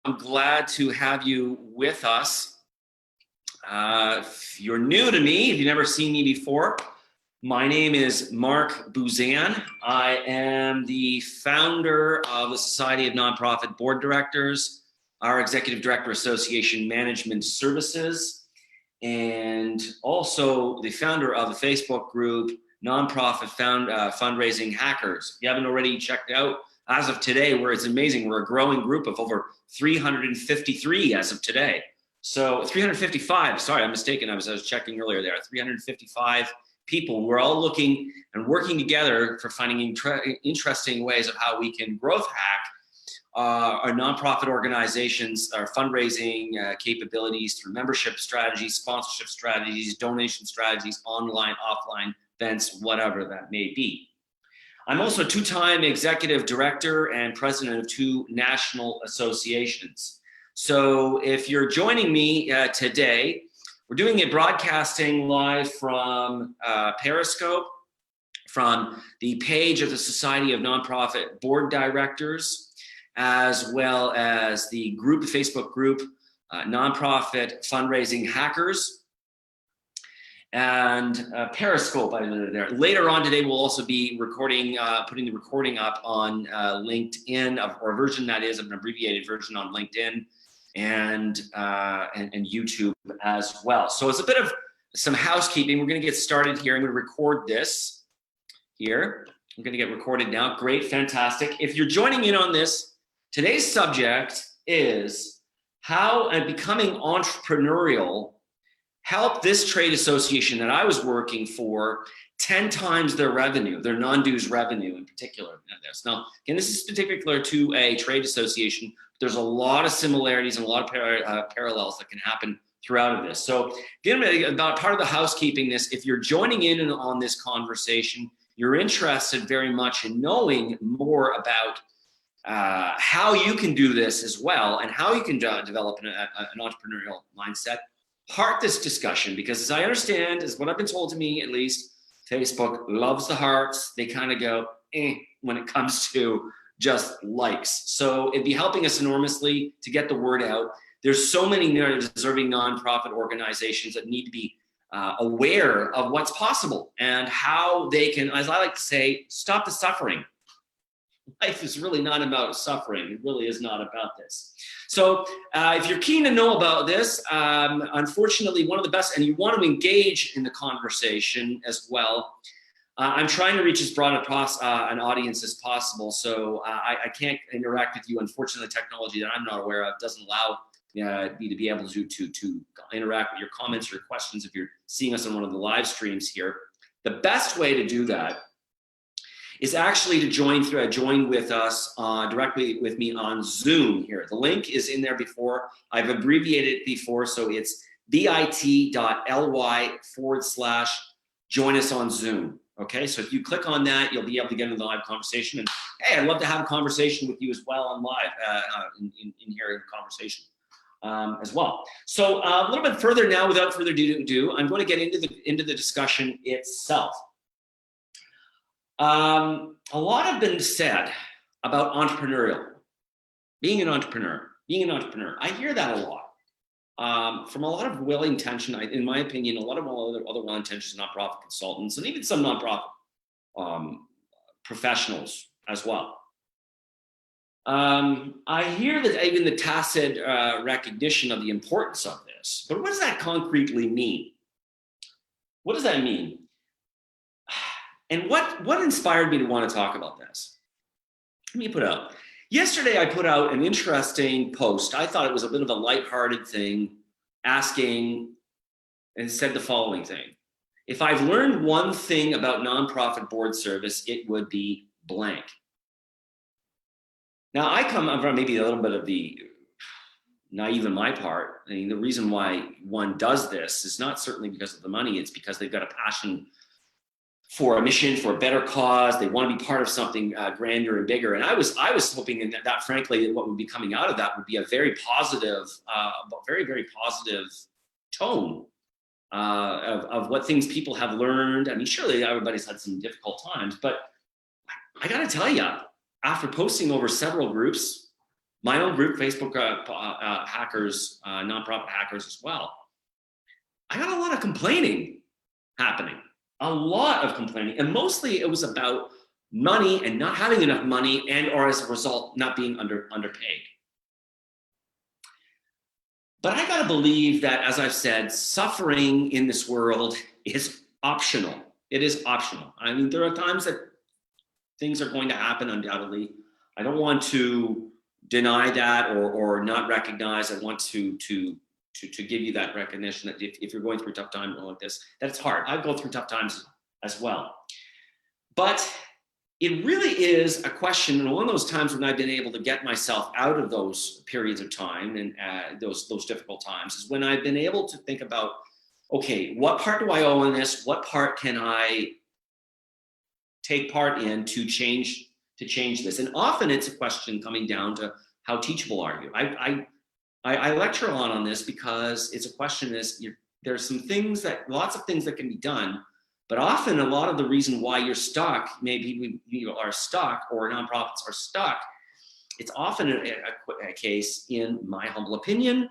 I'm glad to have you with us. If you're new to me, if you've never seen me before, my name is Mark Buzan. I am the founder of the Society of Nonprofit Board Directors, our Executive Director Association Management Services, and also the founder of the Facebook group Nonprofit Fundraising Hackers. If you haven't already checked out, as of today, it's amazing. We're a growing group of over 353 as of today. So 355, sorry, I'm mistaken. I was checking earlier there, 355 people. We're all looking and working together for finding interesting ways of how we can growth hack our nonprofit organizations, our fundraising capabilities through membership strategies, sponsorship strategies, donation strategies, online, offline events, whatever that may be. I'm also a two-time executive director and president of two national associations. So if you're joining me today, we're doing a broadcasting live from Periscope, from the page of the Society of Nonprofit Board Directors, as well as the group, Facebook group, Nonprofit Fundraising Hackers, and Periscope there. Later on today, we'll also be recording, putting the recording up on LinkedIn, or a version that is, an abbreviated version on LinkedIn and YouTube as well. So it's a bit of some housekeeping. We're going to get started here. I'm going to record this here. I'm going to get recorded now. Great, fantastic. If you're joining in on this, today's subject is how becoming entrepreneurial help this trade association that I was working for 10 times their revenue, their non-dues revenue in particular. Now, again, this is particular to a trade association. There's a lot of similarities and a lot of parallels that can happen throughout of this. So again, about part of the housekeeping this, if you're joining in on this conversation, you're interested very much in knowing more about how you can do this as well and how you can develop an entrepreneurial mindset. Heart this discussion, because as I understand, is what I've been told to me at least, Facebook loves the hearts. They kind of go when it comes to just likes. So it'd be helping us enormously to get the word out. There's so many deserving nonprofit organizations that need to be aware of what's possible and how they can, as I like to say, stop the suffering. Life is really not about suffering. It really is not about this. So if you're keen to know about this, unfortunately, one of the best, and you want to engage in the conversation as well, I'm trying to reach as broad an audience as possible. So I can't interact with you. Unfortunately, technology that I'm not aware of doesn't allow me to be able to interact with your comments or your questions if you're seeing us on one of the live streams here. The best way to do that is actually to join with us directly with me on Zoom here. The link is in there before. I've abbreviated it before, so it's bit.ly/join us on Zoom. Okay, so if you click on that, you'll be able to get into the live conversation. And hey, I'd love to have a conversation with you as well on live in here in the conversation as well. So a little bit further now, without further ado, I'm going to get into the discussion itself. A lot have been said about entrepreneurial, being an entrepreneur. I hear that a lot from a lot of well-intentioned, in my opinion, a lot of other well-intentioned nonprofit consultants and even some nonprofit professionals as well. I hear that even the tacit recognition of the importance of this, but what does that concretely mean? What does that mean? And what inspired me to want to talk about this? Let me put out. Yesterday, I put out an interesting post. I thought it was a bit of a lighthearted thing, asking, and said the following thing. If I've learned one thing about nonprofit board service, it would be blank. Now, I come from maybe a little bit of the naive on my part. I mean, the reason why one does this is not certainly because of the money. It's because they've got a passion for a mission, for a better cause. They want to be part of something grander and bigger. And I was hoping that frankly, what would be coming out of that would be a very positive, very, very positive tone of what things people have learned. I mean, surely everybody's had some difficult times, but I got to tell you, after posting over several groups, my own group, Facebook hackers, nonprofit hackers as well. I got a lot of complaining happening, a lot of complaining. And mostly it was about money and not having enough money, and or as a result, not being underpaid. But I gotta believe that, as I've said, suffering in this world is optional. It is optional. I mean, there are times that things are going to happen, undoubtedly. I don't want to deny that or not recognize. I want to give you that recognition that if you're going through a tough time like this, that it's hard. I go through tough times as well. But it really is a question, and one of those times when I've been able to get myself out of those periods of time and those difficult times, is when I've been able to think about, okay, what part do I owe in this? What part can I take part in to change this? And often it's a question coming down to how teachable are you? I lecture a lot on this because it's a question there's lots of things that can be done. But often a lot of the reason why you're stuck, maybe you are stuck or nonprofits are stuck, it's often a case, in my humble opinion,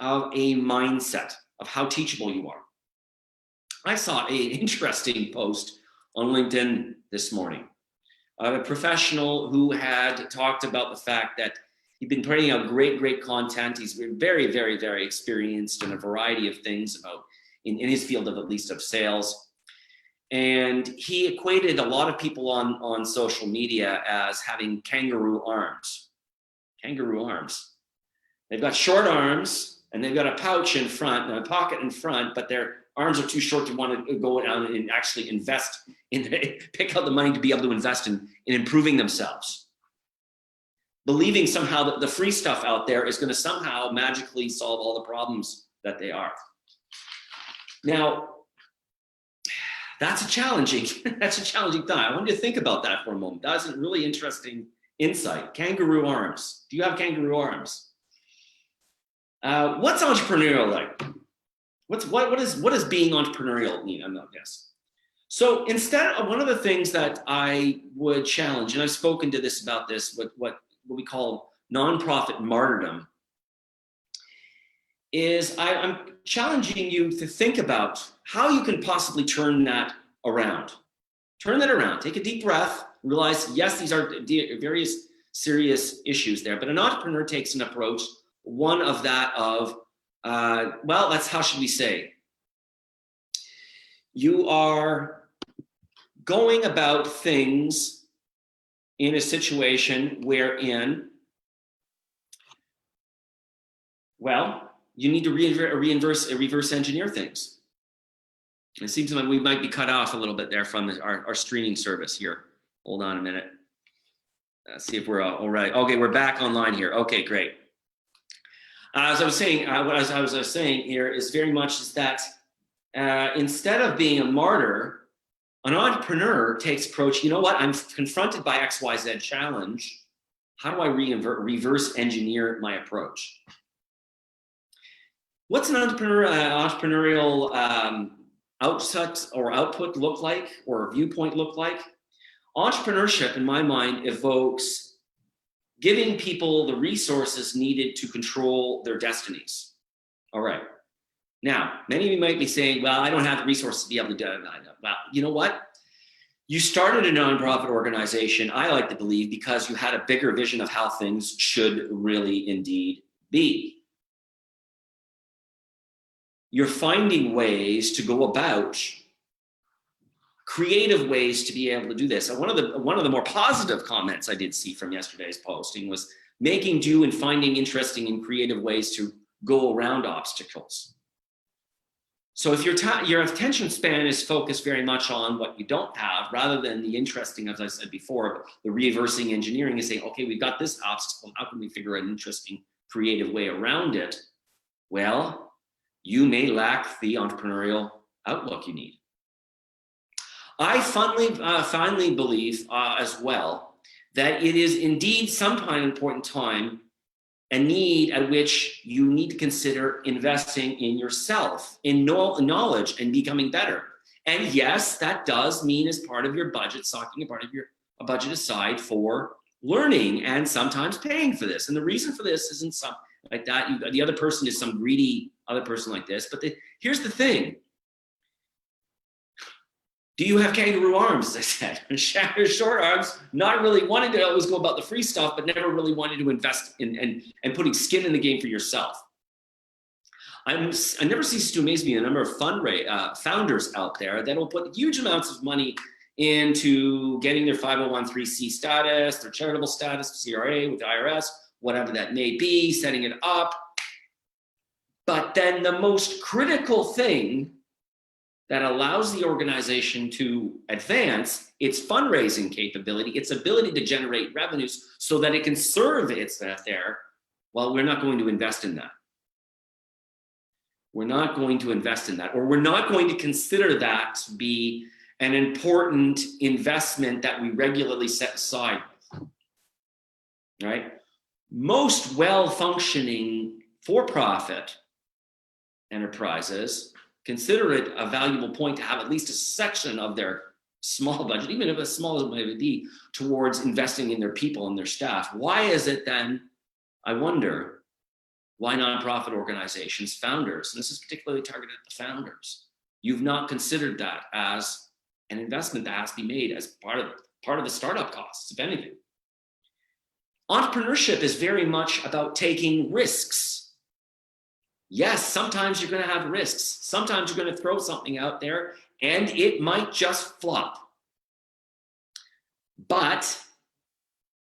of a mindset of how teachable you are. I saw an interesting post on LinkedIn this morning of a professional who had talked about the fact that he'd been putting out great content. He's very, very, very experienced in a variety of things in his field of, at least, of sales. And he equated a lot of people on social media as having kangaroo arms. Kangaroo arms. They've got short arms and they've got a pouch in front and a pocket in front, but their arms are too short to want to go down and actually invest pick out the money to be able to invest in improving themselves. Believing somehow that the free stuff out there is going to somehow magically solve all the problems that they are. Now, that's a challenging thought. I want you to think about that for a moment. That's a really interesting insight. Kangaroo arms. Do you have kangaroo arms? What's entrepreneurial like? What does being entrepreneurial mean? I'm not guessing. So instead, one of the things that I would challenge, and I've spoken to this about this, what we call nonprofit martyrdom, is I'm challenging you to think about how you can possibly turn that around. Turn that around. Take a deep breath. Realize, yes, these are various serious issues there, but an entrepreneur takes an approach, one of that of, how should we say? You are going about things in a situation wherein, you need to reverse engineer things. It seems like we might be cut off a little bit there from our streaming service here. Hold on a minute. Let's see if we're all right. Okay, we're back online here. Okay, great. As I was saying, what I was saying here is very much is that instead of being a martyr, an entrepreneur takes approach, you know what, I'm confronted by XYZ challenge. How do I reverse engineer my approach? What's an entrepreneurial output look like, or viewpoint look like? Entrepreneurship, in my mind, evokes giving people the resources needed to control their destinies. All right. Now, many of you might be saying, well, I don't have the resources to be able to do that. Well, you know what? You started a nonprofit organization, I like to believe, because you had a bigger vision of how things should really indeed be. You're finding ways to go about, creative ways to be able to do this. And one of the more positive comments I did see from yesterday's posting was making do and finding interesting and creative ways to go around obstacles. So if your attention span is focused very much on what you don't have, rather than the interesting, as I said before, the reversing engineering is saying, okay, we've got this obstacle, how can we figure out an interesting, creative way around it? Well, you may lack the entrepreneurial outlook you need. I finally believe as well that it is indeed sometime important time a need at which you need to consider investing in yourself, in knowledge and becoming better. And yes, that does mean as part of your budget, stocking a budget aside for learning and sometimes paying for this. And the reason for this isn't some like that. The other person is some greedy other person like this. But here's the thing. Do you have kangaroo arms, as I said? Short arms, not really wanting to always go about the free stuff, but never really wanting to invest in and putting skin in the game for yourself. I never cease to amaze me the number of founders out there that will put huge amounts of money into getting their 501(c)(3) status, their charitable status, CRA with the IRS, whatever that may be, setting it up. But then the most critical thing that allows the organization to advance its fundraising capability, its ability to generate revenues so that it can serve its there, well, we're not going to invest in that. We're not going to invest in that, or we're not going to consider that to be an important investment that we regularly set aside, right? Most well-functioning for-profit enterprises consider it a valuable point to have at least a section of their small budget, even if it's small as it may be, towards investing in their people and their staff. Why is it then, I wonder, why nonprofit organizations, founders, and this is particularly targeted at the founders, you've not considered that as an investment that has to be made as part of the startup costs, if anything. Entrepreneurship is very much about taking risks. Yes, sometimes you're going to have risks. Sometimes you're going to throw something out there and it might just flop. But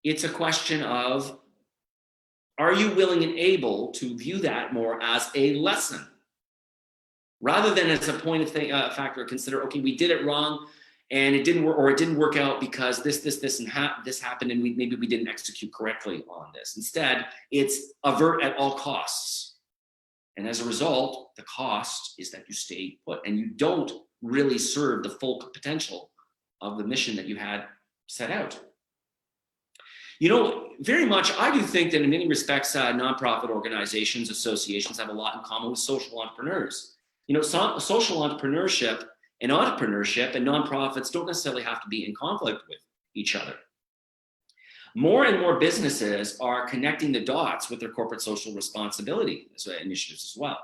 it's a question of, are you willing and able to view that more as a lesson rather than as a point of factor? Consider, okay, we did it wrong and it didn't work, or it didn't work out because this happened and maybe we didn't execute correctly on this. Instead, it's avert at all costs. And as a result, the cost is that you stay put and you don't really serve the full potential of the mission that you had set out. You know, very much, I do think that in many respects, nonprofit organizations, associations have a lot in common with social entrepreneurs. You know, social entrepreneurship and nonprofits don't necessarily have to be in conflict with each other. More and more businesses are connecting the dots with their corporate social responsibility initiatives as well.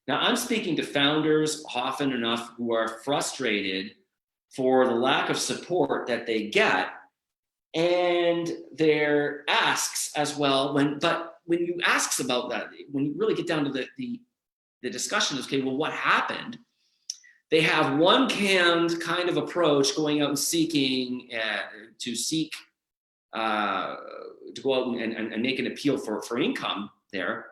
Now, I'm speaking to founders often enough who are frustrated for the lack of support that they get and their asks as well. But when you ask about that, when you really get down to the discussion, okay, well, what happened? They have one canned kind of approach, going out and seeking to go out and make an appeal for income there.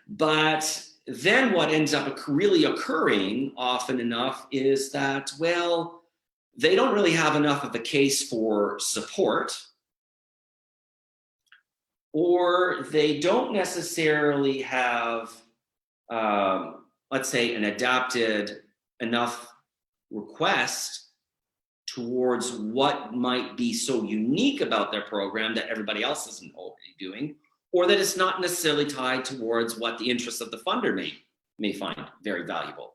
But then what ends up really occurring often enough is that, well, they don't really have enough of a case for support, or they don't necessarily have, let's say, an adapted enough request towards what might be so unique about their program that everybody else isn't already doing, or that it's not necessarily tied towards what the interests of the funder may find very valuable,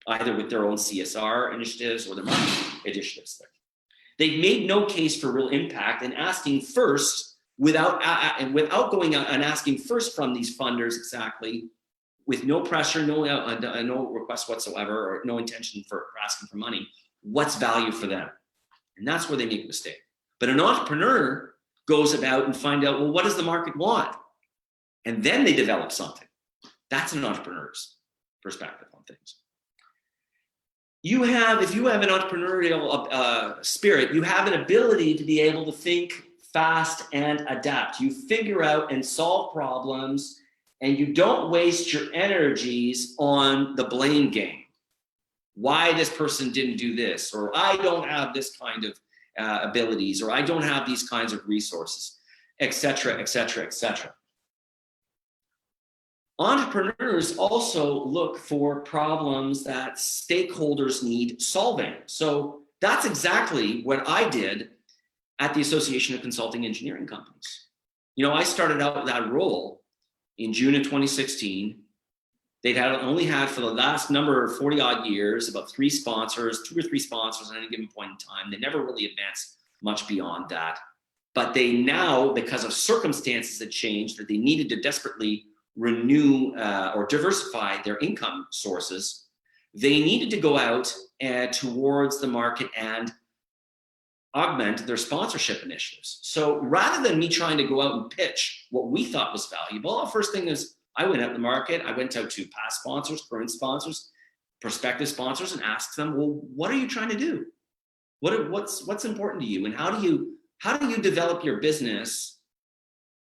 either with their own CSR initiatives or their marketing initiatives. They've made no case for real impact, and asking first, without going out and asking first from these funders exactly, with no pressure, no request whatsoever, or no intention for asking for money, what's value for them? And that's where they make a mistake. But an entrepreneur goes about and find out, well, what does the market want? And then they develop something. That's an entrepreneur's perspective on things. If you have an entrepreneurial spirit, you have an ability to be able to think fast and adapt. You figure out and solve problems, and you don't waste your energies on the blame game. Why this person didn't do this, or I don't have this kind of abilities, or I don't have these kinds of resources, etc., etc., etc. Entrepreneurs also look for problems that stakeholders need solving. So that's exactly what I did at the Association of Consulting Engineering Companies. You know, I started out with that role in June of 2016. They'd only had for the last number of 40 odd years, about 2 or 3 sponsors at any given point in time. They never really advanced much beyond that. But they now, because of circumstances that changed, that they needed to desperately renew or diversify their income sources, they needed to go out towards the market and augment their sponsorship initiatives. So rather than me trying to go out and pitch what we thought was valuable, the first thing is I went out to the market, I went out to past sponsors, current sponsors, prospective sponsors, and asked them, well, what are you trying to do? What's important to you? And how do you develop your business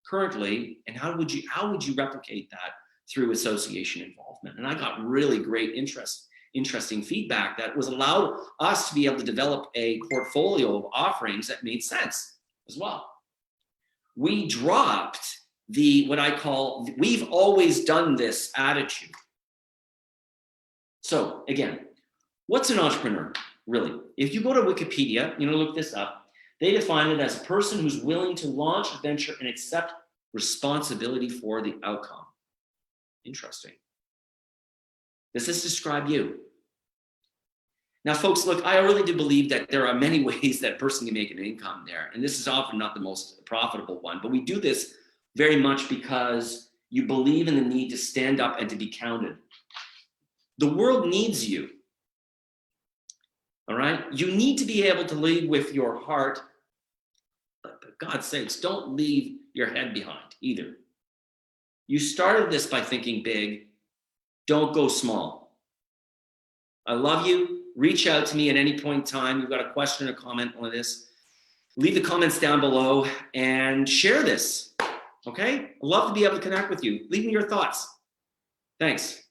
currently? And how would you replicate that through association involvement? And I got really great interesting feedback that was allowed us to be able to develop a portfolio of offerings that made sense as well. We dropped what I call, we've always done this attitude. So again, what's an entrepreneur, really? If you go to Wikipedia, look this up, they define it as a person who's willing to launch a venture and accept responsibility for the outcome. Interesting. Does this describe you? Now, folks, look, I really do believe that there are many ways that a person can make an income there. And this is often not the most profitable one, but we do this very much because you believe in the need to stand up and to be counted. The world needs you. All right? You need to be able to lead with your heart. But for God's sakes, don't leave your head behind either. You started this by thinking big. Don't go small. I love you. Reach out to me at any point in time. You've got a question or comment on this. Leave the comments down below and share this. Okay? I'd love to be able to connect with you. Leave me your thoughts. Thanks.